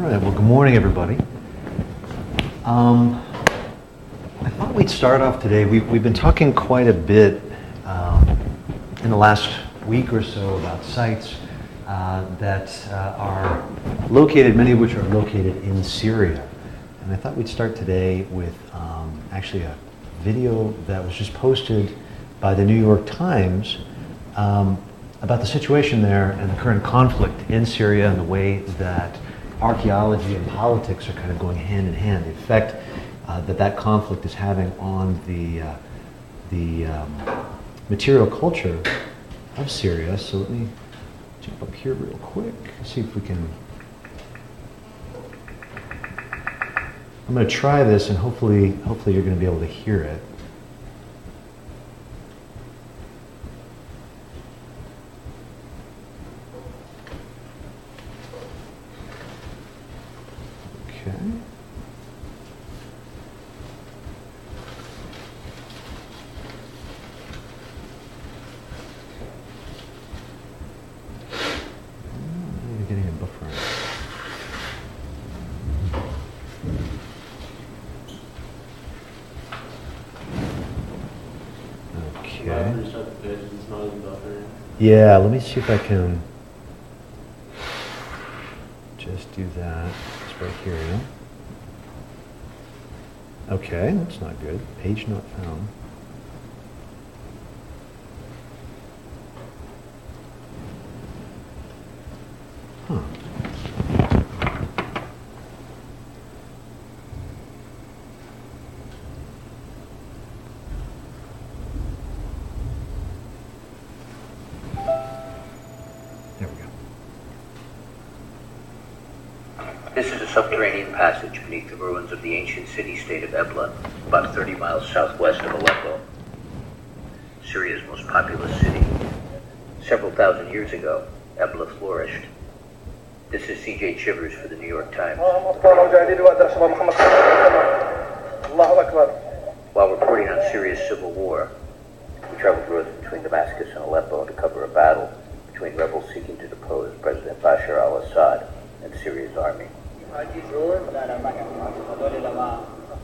right, well, good morning, everybody. I thought we'd start off today. We've been talking quite a bit in the last week or so about sites that are located, many of which are located in Syria. And I thought we'd start today with actually a video that was just posted by the New York Times about the situation there and the current conflict in Syria and the way that archaeology and politics are kind of going hand in hand. The effect that conflict is having on the material culture of Syria. So let me jump up here real quick, see if we can. I'm going to try this, and hopefully you're going to be able to hear it. Yeah, let me see if I can just do that. It's right here, yeah? Okay, that's not good. Page not found. Huh. This is a subterranean passage beneath the ruins of the ancient city-state of Ebla, about 30 miles southwest of Aleppo, Syria's most populous city. Several thousand years ago, Ebla flourished. This is C.J. Chivers for the New York Times. While reporting on Syria's civil war, we traveled north between Damascus and Aleppo to cover a battle between rebels seeking to depose President Bashar al-Assad and Syria's army.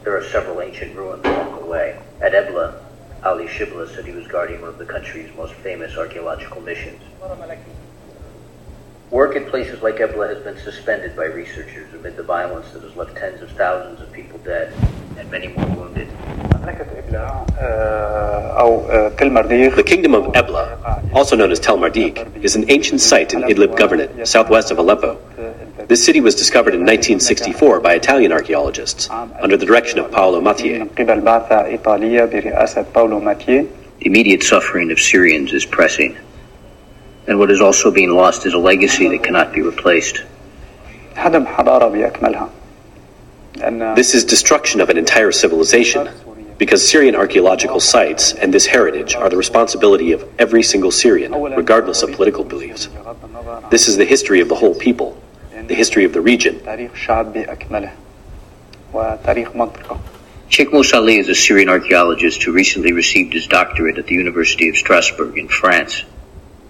There are several ancient ruins along the way. At Ebla, Ali Shibla said he was guarding one of the country's most famous archaeological missions. Work in places like Ebla has been suspended by researchers amid the violence that has left tens of thousands of people dead and many more wounded. The kingdom of Ebla, also known as Tel Mardik, is an ancient site in Idlib Governorate, southwest of Aleppo. This city was discovered in 1964 by Italian archaeologists under the direction of Paolo Mattier. The immediate suffering of Syrians is pressing, and what is also being lost is a legacy that cannot be replaced. This is destruction of an entire civilization, because Syrian archaeological sites and this heritage are the responsibility of every single Syrian, regardless of political beliefs. This is the history of the whole people, the history of the region. Sheikh Moussa Ali is a Syrian archaeologist who recently received his doctorate at the University of Strasbourg in France.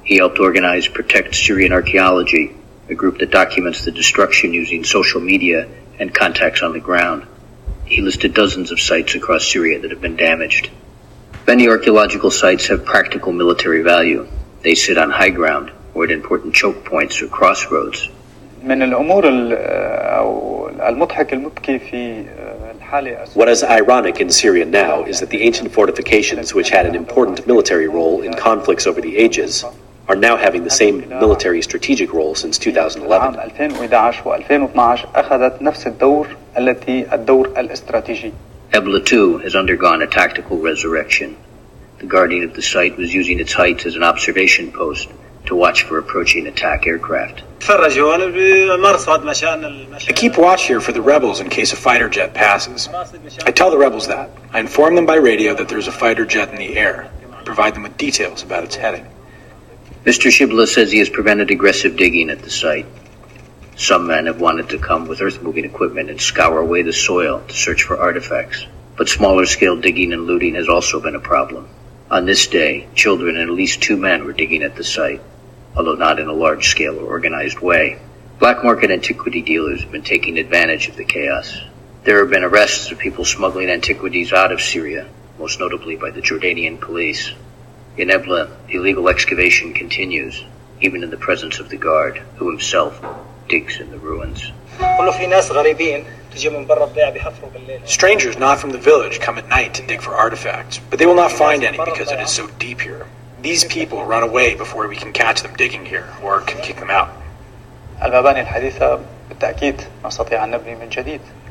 He helped organize Protect Syrian Archaeology, a group that documents the destruction using social media and contacts on the ground. He listed dozens of sites across Syria that have been damaged. Many archaeological sites have practical military value. They sit on high ground or at important choke points or crossroads. What is ironic in Syria now is that the ancient fortifications, which had an important military role in conflicts over the ages, are now having the same military strategic role since 2011. Ebla too has undergone a tactical resurrection. The guardian of the site was using its heights as an observation post to watch for approaching attack aircraft. I keep watch here for the rebels in case a fighter jet passes. I tell the rebels that. I inform them by radio that there's a fighter jet in the air. I provide them with details about its heading. Mr. Shibla says he has prevented aggressive digging at the site. Some men have wanted to come with earth-moving equipment and scour away the soil to search for artifacts. But smaller-scale digging and looting has also been a problem. On this day, children and at least 2 men were digging at the site, although not in a large-scale or organized way. Black market antiquity dealers have been taking advantage of the chaos. There have been arrests of people smuggling antiquities out of Syria, most notably by the Jordanian police. In Ebla, the illegal excavation continues, even in the presence of the guard, who himself digs in the ruins. Strangers not from the village come at night to dig for artifacts, but they will not find any because it is so deep here. These people run away before we can catch them digging here, or can kick them out.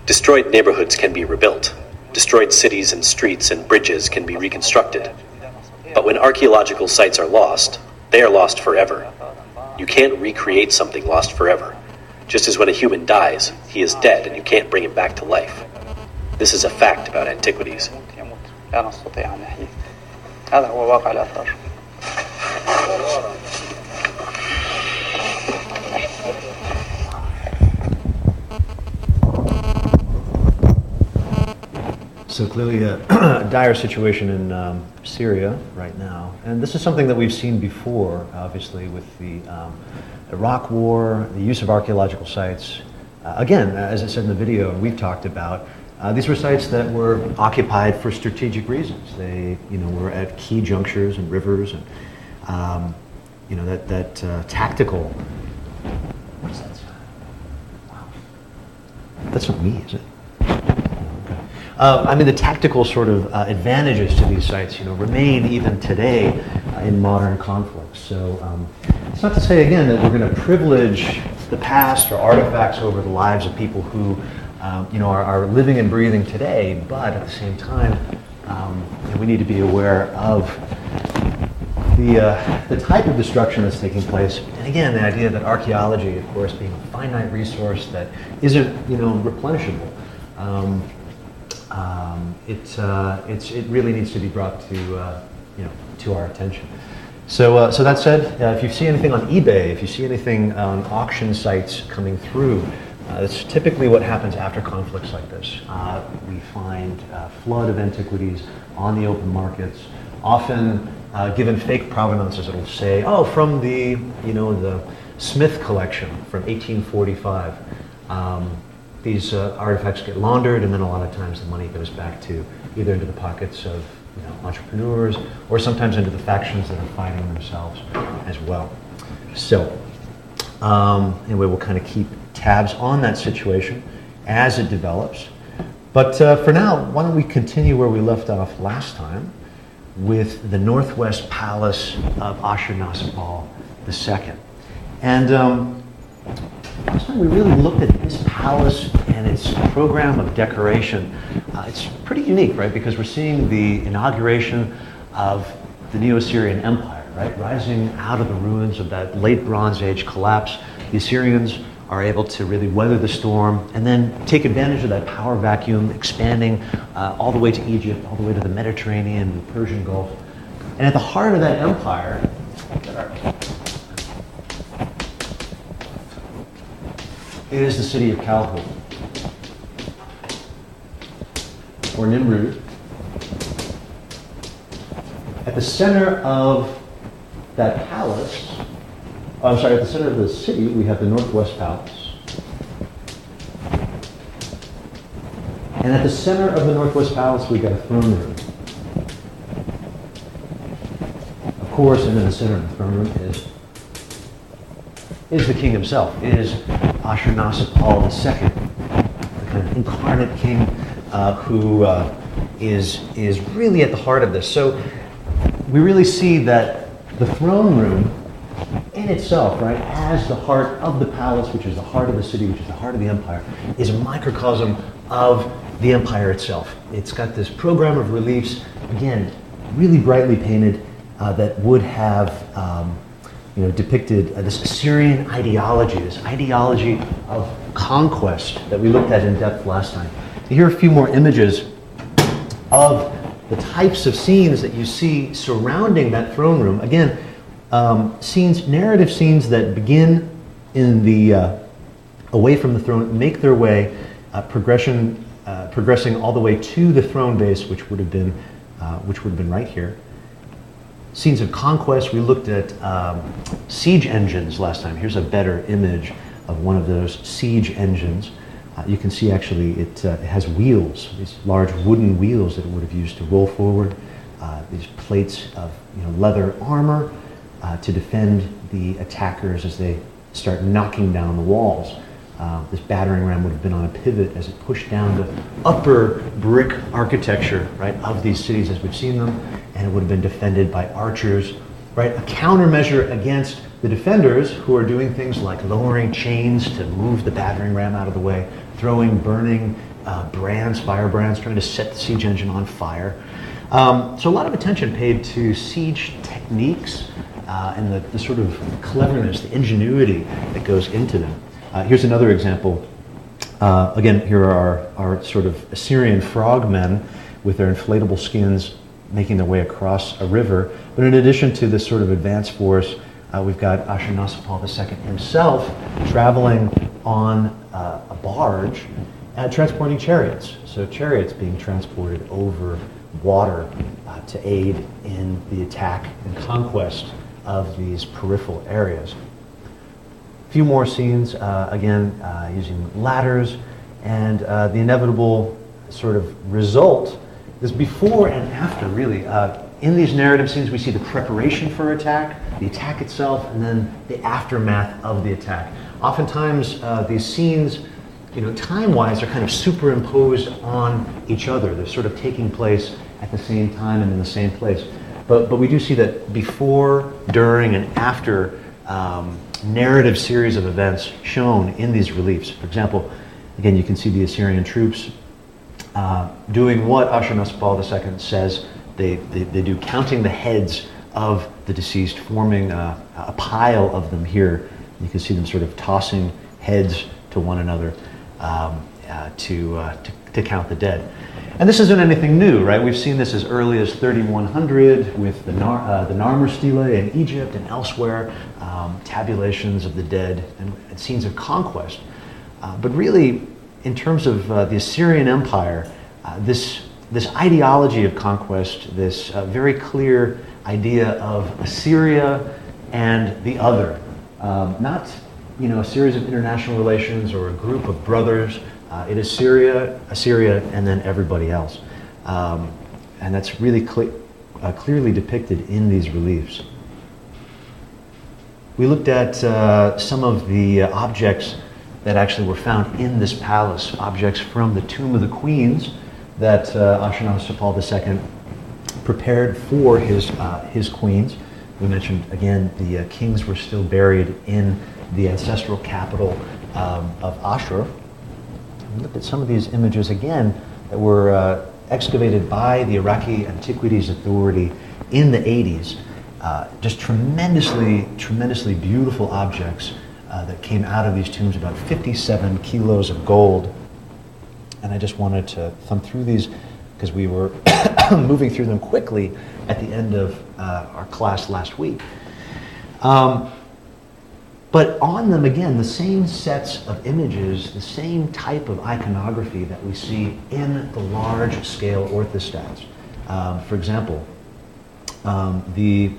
Destroyed neighborhoods can be rebuilt. Destroyed cities and streets and bridges can be reconstructed. But when archaeological sites are lost, they are lost forever. You can't recreate something lost forever. Just as when a human dies, he is dead and you can't bring him back to life. This is a fact about antiquities. So clearly a dire situation in Syria right now. And this is something that we've seen before, obviously, with the Iraq War, the use of archaeological sites. Again, as I said in the video, we've talked about, these were sites that were occupied for strategic reasons. They, were at key junctures and rivers, and that tactical. What is that sound? Wow, that's not me, is it? The tactical sort of advantages to these sites, remain even today in modern conflicts. So it's not to say, again, that we're going to privilege the past or artifacts over the lives of people who, are living and breathing today. But at the same time, we need to be aware of the type of destruction that's taking place. And again, the idea that archaeology, of course, being a finite resource that isn't, replenishable. It really needs to be brought to our attention. So that said, if you see anything on eBay, if you see anything on auction sites coming through, that's typically what happens after conflicts like this. We find a flood of antiquities on the open markets, often given fake provenances. It'll say, oh, from the Smith collection from 1845. These artifacts get laundered, and then a lot of times the money goes back to either into the pockets of entrepreneurs, or sometimes into the factions that are fighting themselves as well. So anyway, we'll kind of keep tabs on that situation as it develops. But for now, why don't we continue where we left off last time with the Northwest Palace of Ashurnasirpal II. And last time we really looked at this palace and its program of decoration. It's pretty unique, right? Because we're seeing the inauguration of the Neo-Assyrian Empire, right? Rising out of the ruins of that late Bronze Age collapse. The Assyrians are able to really weather the storm and then take advantage of that power vacuum, expanding all the way to Egypt, all the way to the Mediterranean, the Persian Gulf. And at the heart of that empire is the city of Calhoun, or Nimrud. At the center of that palace, at the center of the city, we have the Northwest Palace. And at the center of the Northwest Palace, we've got a throne room. Of course, and in the center of the throne room is the king himself, is Ashurnasirpal II, the kind of incarnate king who is really at the heart of this. So we really see that the throne room in itself, right, as the heart of the palace, which is the heart of the city, which is the heart of the empire, is a microcosm of the empire itself. It's got this program of reliefs, again, really brightly painted, that would have depicted this Assyrian ideology, this ideology of conquest that we looked at in depth last time. Here are a few more images of the types of scenes that you see surrounding that throne room. Again, narrative scenes that begin in the away from the throne, make their way, progressing all the way to the throne base, which would have been right here. Scenes of conquest. We looked at siege engines last time. Here's a better image of one of those siege engines. You can see actually it has wheels, these large wooden wheels that it would have used to roll forward, these plates of leather armor to defend the attackers as they start knocking down the walls. This battering ram would have been on a pivot as it pushed down the upper brick architecture, right, of these cities as we've seen them, and it would have been defended by archers, right, a countermeasure against the defenders who are doing things like lowering chains to move the battering ram out of the way, throwing burning firebrands, trying to set the siege engine on fire. So a lot of attention paid to siege techniques and the sort of cleverness, the ingenuity that goes into them. Here's another example. Again, here are our sort of Assyrian frogmen with their inflatable skins making their way across a river. But in addition to this sort of advanced force, we've got Ashurnasirpal II himself traveling on a barge transporting chariots. So chariots being transported over water to aid in the attack and conquest of these peripheral areas. A few more scenes, again, using ladders, and the inevitable sort of result is before and after, really. In these narrative scenes, we see the preparation for attack, the attack itself, and then the aftermath of the attack. Oftentimes, these scenes, time-wise, are kind of superimposed on each other. They're sort of taking place at the same time and in the same place. But we do see that before, during, and after narrative series of events shown in these reliefs. For example, again, you can see the Assyrian troops doing what Ashurnasirpal II says they do, counting the heads of the deceased, forming a pile of them here. You can see them sort of tossing heads to one another to count the dead. And this isn't anything new, right? We've seen this as early as 3100 with the Narmer stele in Egypt and elsewhere, tabulations of the dead and scenes of conquest. But really, in terms of the Assyrian Empire, this ideology of conquest, this very clear idea of Assyria and the other, not a series of international relations or a group of brothers. It is Assyria, and then everybody else. And that's really clearly depicted in these reliefs. We looked at some of the objects that actually were found in this palace, objects from the Tomb of the Queens that Ashurnasirpal II prepared for his queens. We mentioned, again, the kings were still buried in the ancestral capital of Ashur. We looked at some of these images again that were excavated by the Iraqi Antiquities Authority in the 80s. Just tremendously beautiful objects that came out of these tombs, about 57 kilos of gold. And I just wanted to thumb through these because we were moving through them quickly at the end of our class last week. But on them, again, the same sets of images, the same type of iconography that we see in the large-scale orthostats. For example, the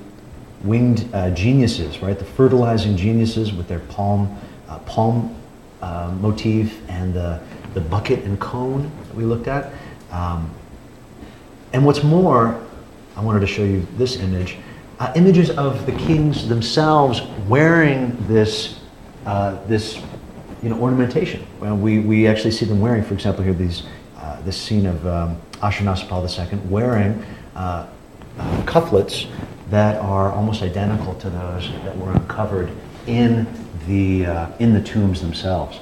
winged geniuses, right? The fertilizing geniuses with their palm motif and the bucket and cone that we looked at. And what's more, I wanted to show you this image. Images of the kings themselves wearing this ornamentation. Well, we actually see them wearing, for example, here this scene of Ashurnasirpal II wearing cufflets that are almost identical to those that were uncovered in the tombs themselves.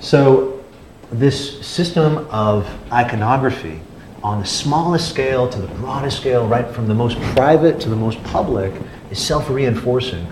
So this system of iconography, on the smallest scale to the broadest scale, right from the most private to the most public, is self-reinforcing.